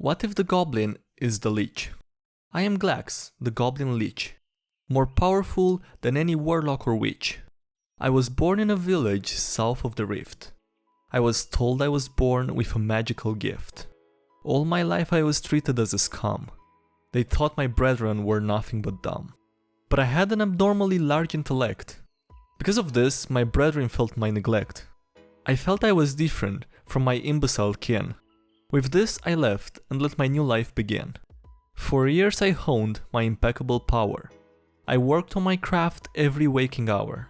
What if the Goblin is the Leech? I am Glax, the Goblin Leech, more powerful than any warlock or witch. I was born in a village south of the rift. I was told I was born with a magical gift. All my life I was treated as a scum. They thought my brethren were nothing but dumb. But I had an abnormally large intellect. Because of this, my brethren felt my neglect. I felt I was different from my imbecile kin. With this I left and let my new life begin. For years I honed my impeccable power. I worked on my craft every waking hour.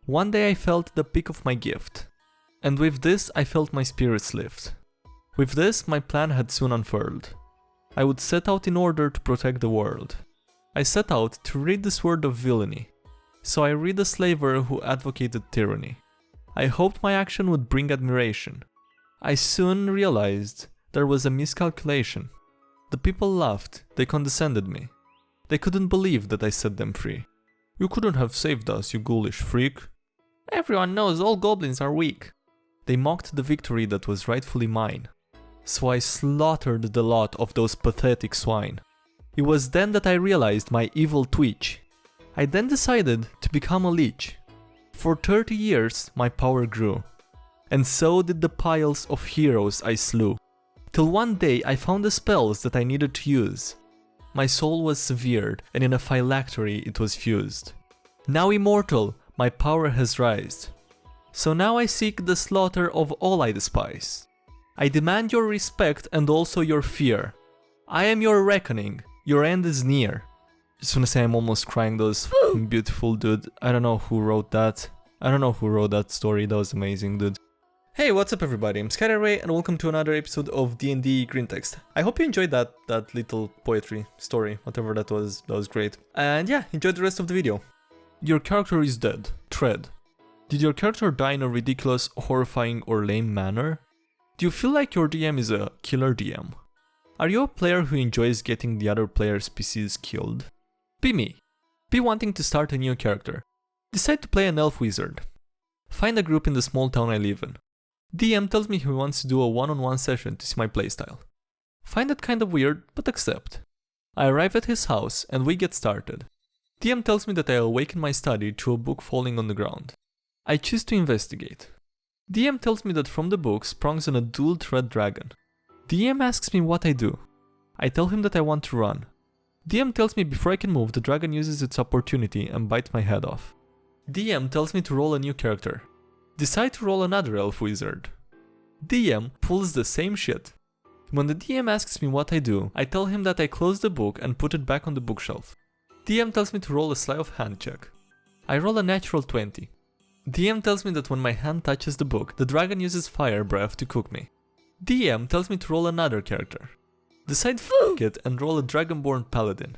One day I felt the peak of my gift. And with this I felt my spirits lift. With this my plan had soon unfurled. I would set out in order to protect the world. I set out to rid this world of villainy. So I rid a slaver who advocated tyranny. I hoped my action would bring admiration. I soon realized there was a miscalculation. The people laughed, they condescended me. They couldn't believe that I set them free. You couldn't have saved us, you ghoulish freak. Everyone knows all goblins are weak. They mocked the victory that was rightfully mine. So I slaughtered the lot of those pathetic swine. It was then that I realized my evil twitch. I then decided to become a leech. For 30 years my power grew. And so did the piles of heroes I slew. Till one day I found the spells that I needed to use. My soul was severed, and in a phylactery it was fused. Now immortal, my power has rised. So now I seek the slaughter of all I despise. I demand your respect and also your fear. I am your reckoning, your end is near. Just wanna say I'm almost crying, those beautiful dude. I don't know who wrote that. I don't know who wrote that story, that was amazing, dude. Hey, what's up everybody, I'm SkyDieRay and welcome to another episode of DnDGreentext. I hope you enjoyed that little poetry story, whatever that was great. And yeah, enjoy the rest of the video. Your character is dead. Tread. Did your character die in a ridiculous, horrifying or lame manner? Do you feel like your DM is a killer DM? Are you a player who enjoys getting the other player's PCs killed? Be me. Be wanting to start a new character. Decide to play an elf wizard. Find a group in the small town I live in. DM tells me he wants to do a one-on-one session to see my playstyle. Find it kind of weird, but accept. I arrive at his house and we get started. DM tells me that I awaken my study to a book falling on the ground. I choose to investigate. DM tells me that from the book springs on a dual-thread dragon. DM asks me what I do. I tell him that I want to run. DM tells me before I can move, the dragon uses its opportunity and bites my head off. DM tells me to roll a new character. Decide to roll another elf wizard. DM pulls the same shit. When the DM asks me what I do, I tell him that I close the book and put it back on the bookshelf. DM tells me to roll a sleight of hand check. I roll a natural 20. DM tells me that when my hand touches the book, the dragon uses fire breath to cook me. DM tells me to roll another character. Decide fuck it and roll a dragonborn paladin.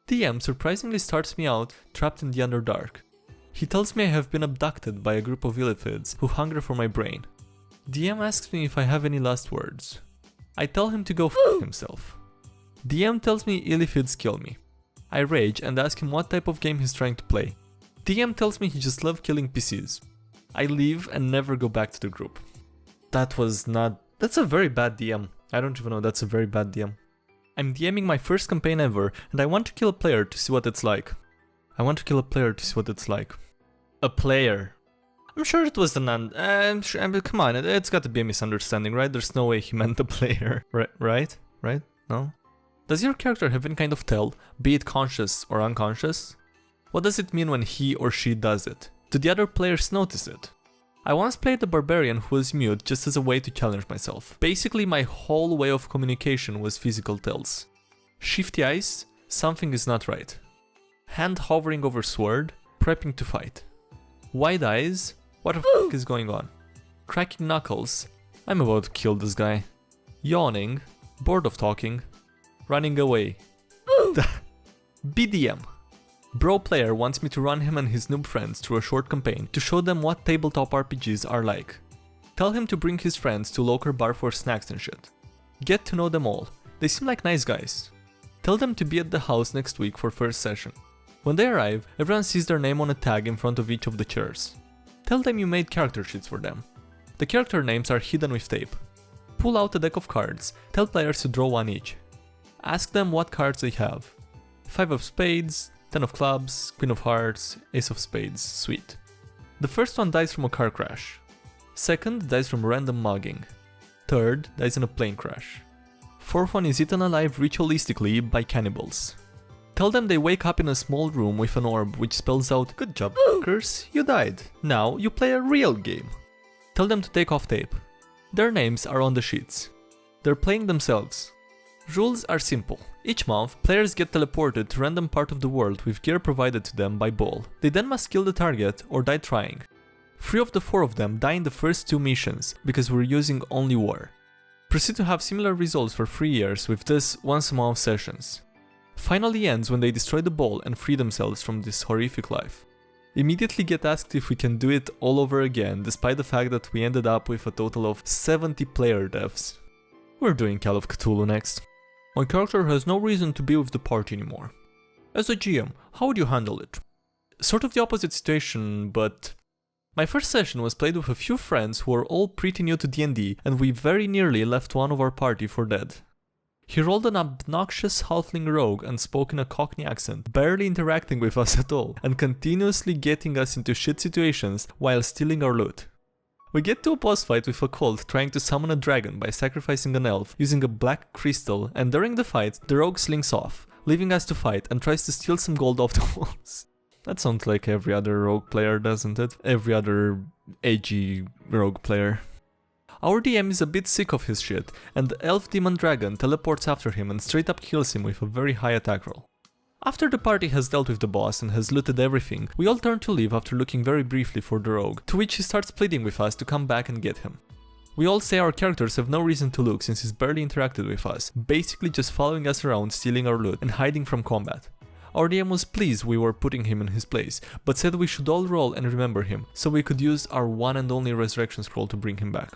DM surprisingly starts me out trapped in the Underdark. He tells me I have been abducted by a group of illithids who hunger for my brain. DM asks me if I have any last words. I tell him to go f*** himself. DM tells me illithids kill me. I rage and ask him what type of game he's trying to play. DM tells me he just loves killing PCs. I leave and never go back to the group. That's a very bad DM. I don't even know, that's a very bad DM. I'm DMing my first campaign ever and I want to kill a player to see what it's like. A player. I'm sure it was come on, it's got to be a misunderstanding, right? There's no way he meant a player, right? No? Does your character have any kind of tell, be it conscious or unconscious? What does it mean when he or she does it? Do the other players notice it? I once played a barbarian who was mute just as a way to challenge myself. Basically my whole way of communication was physical tells. Shifty eyes, something is not right. Hand hovering over sword, prepping to fight. Wide eyes, what the f*** is going on? Cracking knuckles, I'm about to kill this guy. Yawning, bored of talking. Running away. BDM. Bro player wants me to run him and his noob friends through a short campaign to show them what tabletop RPGs are like. Tell him to bring his friends to local bar for snacks and shit. Get to know them all, they seem like nice guys. Tell them to be at the house next week for first session. When they arrive, everyone sees their name on a tag in front of each of the chairs. Tell them you made character sheets for them. The character names are hidden with tape. pull out a deck of cards, tell players to draw one each. Ask them what cards they have. 5 of spades, 10 of clubs, queen of hearts, ace of spades, sweet. The first one dies from a car crash. Second dies from random mugging. Third dies in a plane crash. Fourth one is eaten alive ritualistically by cannibals. Tell them they wake up in a small room with an orb which spells out, "Good job, fuckers, you died. Now you play a real game." Tell them to take off tape. Their names are on the sheets. They're playing themselves. Rules are simple. Each month, players get teleported to a random part of the world with gear provided to them by Ball. They then must kill the target or die trying. 3 of the 4 of them die in the first 2 missions, because we're using only war. Proceed to have similar results for 3 years with this once a month sessions. Finally ends when they destroy the ball and free themselves from this horrific life. Immediately get asked if we can do it all over again, despite the fact that we ended up with a total of 70 player deaths. We're doing Call of Cthulhu next. My character has no reason to be with the party anymore. As a GM, how would you handle it? Sort of the opposite situation, but... My first session was played with a few friends who were all pretty new to D&D, and we very nearly left one of our party for dead. He rolled an obnoxious halfling rogue and spoke in a Cockney accent, barely interacting with us at all, and continuously getting us into shit situations while stealing our loot. We get to a boss fight with a cult trying to summon a dragon by sacrificing an elf using a black crystal, and during the fight, the rogue slinks off, leaving us to fight and tries to steal some gold off the walls. That sounds like every other rogue player, doesn't it? Every other edgy rogue player. Our DM is a bit sick of his shit, and the elf demon dragon teleports after him and straight up kills him with a very high attack roll. After the party has dealt with the boss and has looted everything, we all turn to leave after looking very briefly for the rogue, to which he starts pleading with us to come back and get him. We all say our characters have no reason to look since he's barely interacted with us, basically just following us around, stealing our loot and hiding from combat. Our DM was pleased we were putting him in his place, but said we should all roll and remember him, so we could use our one and only resurrection scroll to bring him back.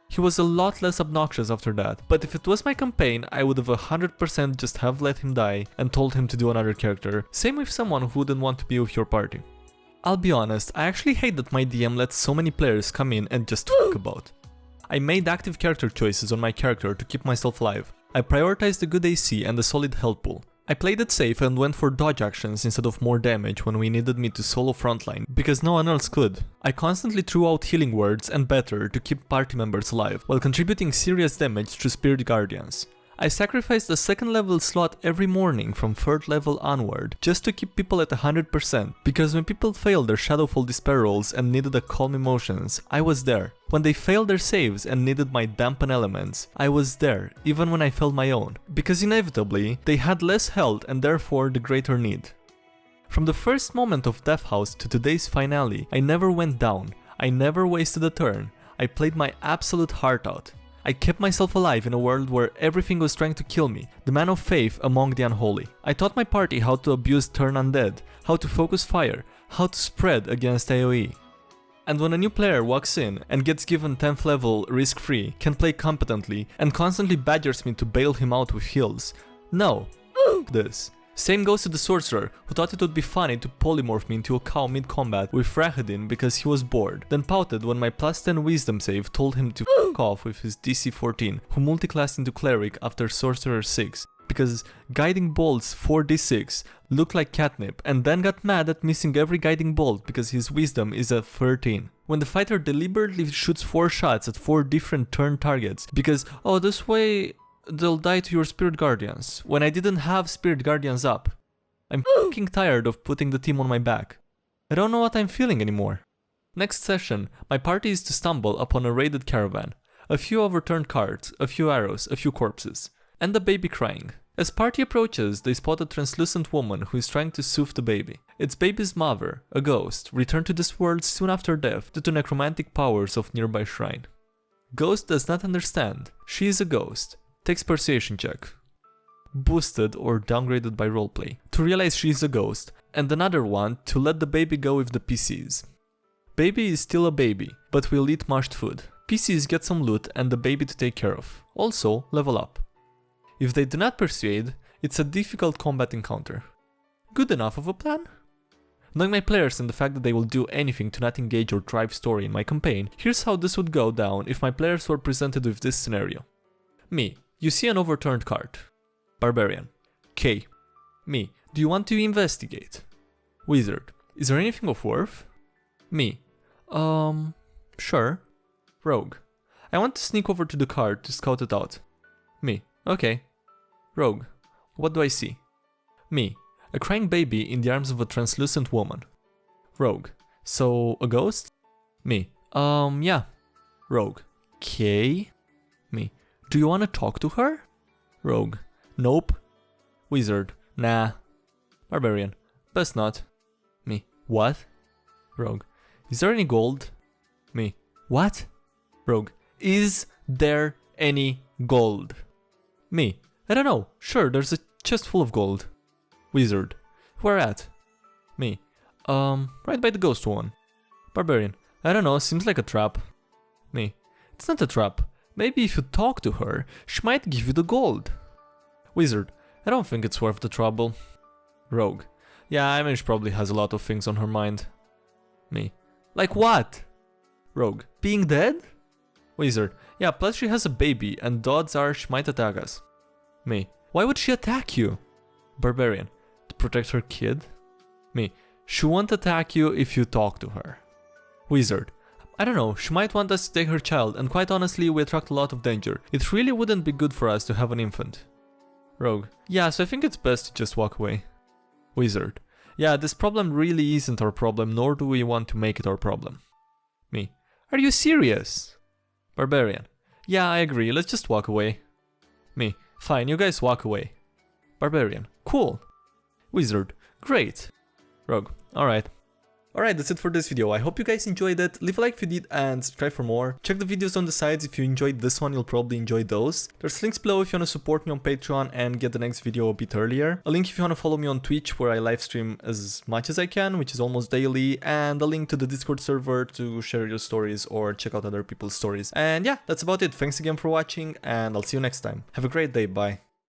He was a lot less obnoxious after that, but if it was my campaign, I would have 100% just have let him die and told him to do another character, same with someone who wouldn't want to be with your party. I'll be honest, I actually hate that my DM lets so many players come in and just talk about. I made active character choices on my character to keep myself alive. I prioritized a good AC and a solid health pool. I played it safe and went for dodge actions instead of more damage when we needed me to solo frontline, because no one else could. I constantly threw out healing words and better to keep party members alive, while contributing serious damage through Spirit Guardians. I sacrificed a 2nd level slot every morning from 3rd level onward, just to keep people at 100%, because when people failed their Shadowfall Despair rolls and needed a calm emotions, I was there. When they failed their saves and needed my dampen elements, I was there, even when I failed my own, because inevitably, they had less health and therefore the greater need. From the first moment of Death House to today's finale, I never went down, I never wasted a turn, I played my absolute heart out. I kept myself alive in a world where everything was trying to kill me, the man of faith among the unholy. I taught my party how to abuse turn undead, how to focus fire, how to spread against AoE. And when a new player walks in and gets given 10th level risk-free, can play competently, and constantly badgers me to bail him out with heals, no, this. Same goes to the sorcerer, who thought it would be funny to polymorph me into a cow mid-combat with Rahadin because he was bored, then pouted when my +10 wisdom save told him to f**k off with his DC 14, who multiclassed into cleric after sorcerer 6, because guiding bolts 4d6 looked like catnip, and then got mad at missing every guiding bolt because his wisdom is a 13. When the fighter deliberately shoots 4 shots at 4 different turn targets, because, oh, this way they'll die to your Spirit Guardians, when I didn't have Spirit Guardians up. I'm f***ing tired of putting the team on my back. I don't know what I'm feeling anymore. Next session, my party is to stumble upon a raided caravan, a few overturned carts, a few arrows, a few corpses, and a baby crying. As party approaches, they spot a translucent woman who is trying to soothe the baby. It's baby's mother, a ghost, returned to this world soon after death due to necromantic powers of nearby shrine. Ghost does not understand. She is a ghost. Takes persuasion check. Boosted or downgraded by roleplay, to realize she is a ghost, and another one to let the baby go with the PCs. Baby is still a baby, but will eat mashed food. PCs get some loot and the baby to take care of. Also, level up. If they do not persuade, it's a difficult combat encounter. Good enough of a plan? Knowing my players and the fact that they will do anything to not engage or drive story in my campaign, here's how this would go down if my players were presented with this scenario. Me. You see an overturned card. Barbarian. K. Me. Do you want to investigate? Wizard. Is there anything of worth? Me. Sure. Rogue. I want to sneak over to the card to scout it out. Me. Okay. Rogue. What do I see? Me. A crying baby in the arms of a translucent woman. Rogue. So, a ghost? Me. Yeah. Rogue. K. Me. Do you want to talk to her? Rogue. Nope. Wizard. Nah. Barbarian. Best not. Me. What? Rogue. Is there any gold? Me. What? Rogue. Is there any gold? Me. I don't know. Sure, there's a chest full of gold. Wizard. Where at? Me. Right by the ghost one. Barbarian. I don't know, seems like a trap. Me. It's not a trap. Maybe if you talk to her, she might give you the gold. Wizard. I don't think it's worth the trouble. Rogue. Yeah, I mean she probably has a lot of things on her mind. Me. Like what? Rogue. Being dead? Wizard. Yeah, plus she has a baby and the odds are she might attack us. Me. Why would she attack you? Barbarian. To protect her kid? Me. She won't attack you if you talk to her. Wizard. I don't know, she might want us to take her child, and quite honestly we attract a lot of danger. It really wouldn't be good for us to have an infant. Rogue. Yeah, so I think it's best to just walk away. Wizard. Yeah, this problem really isn't our problem, nor do we want to make it our problem. Me. Are you serious? Barbarian. Yeah, I agree, let's just walk away. Me. Fine, you guys walk away. Barbarian. Cool. Wizard. Great. Rogue. Alright. Alright, that's it for this video. I hope you guys enjoyed it. Leave a like if you did and subscribe for more. Check the videos on the sides. If you enjoyed this one, you'll probably enjoy those. There's links below if you want to support me on Patreon and get the next video a bit earlier. A link if you want to follow me on Twitch, where I live stream as much as I can, which is almost daily. And a link to the Discord server to share your stories or check out other people's stories. And yeah, that's about it. Thanks again for watching and I'll see you next time. Have a great day. Bye.